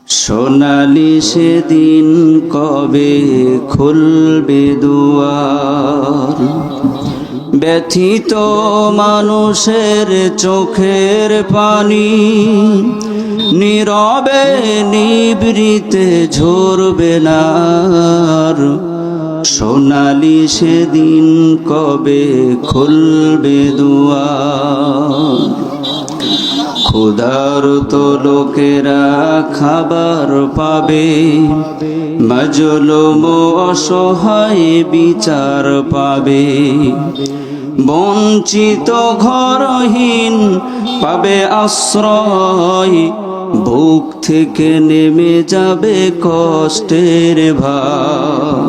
সোনালি সেদিন কবে খুলবে দুয়ার, ব্যথিত মানুষের চোখের পানি নীরবে নিভৃতে ঝরবে না আর। সোনালি সেদিন কবে খুলবে দুয়ার, ক্ষুধার্ত লোকেরা খাবার পাবে, মাজলুম অসহায় বিচার পাবে, বঞ্চিত ঘরহীন পাবে আশ্রয়, বুক থেকে নেমে যাবে কষ্টের ভার।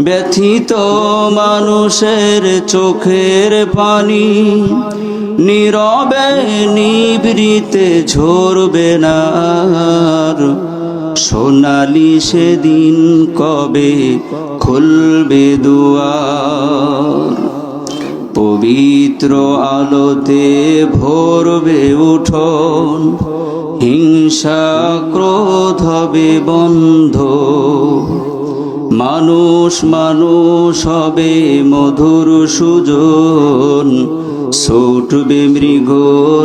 ব্যথিত মানুষের চোখের পানি নীরবে নিভৃতে ঝরবে না আর। সোনালি সেদিন কবে খুলবে দুয়ার, পবিত্র আলোতে ভরবে উঠোন, হিংসা ক্রোধ হবে বন্ধ, মানুষ মানুষ হবে মধুর সুজন, ছুটবে মৃগ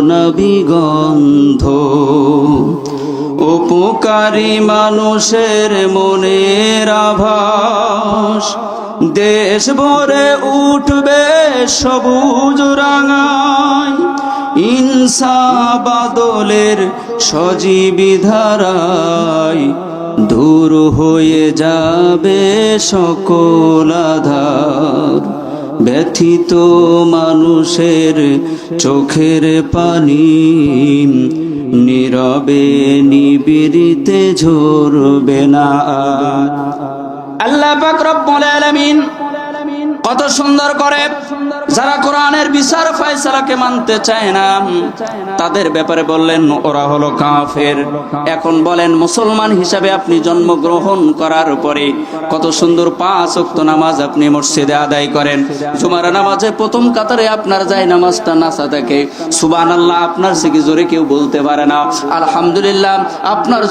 নাভিগন্ধ। উপকারী মানুষের মনের আভাস, দেশ ভরে উঠবে সবুজ রাঙায়, ইনসাফ আদলের সজীবী ধারায় দূর হয়ে যাবে সকল আধার। ব্যথিত মানুষের চোখের পানি নীরবে নিবিড়িতে ঝরবে না আর। আল্লাহ পাক রব্বুল আলামিন কত সুন্দর করে যারা কোরআনের বিচার ফয়সালাকে মানতে চায় না তাদের ব্যাপারে বললেন ওরা হলো কাফের। এখন বলেন মুসলমান হিসাবে আপনি জন্মগ্রহণ করার পরে কত সুন্দর 5 ওয়াক্ত নামাজ আপনি মসজিদে আদায় করেন, জুমার নামাজে প্রথম কাতারে আপনার যায় নামাজটা নাসা থাকে, সুবহানাল্লাহ আপনার থেকে জোরে কেউ বলতে পারে না, আলহামদুলিল্লাহ আপনার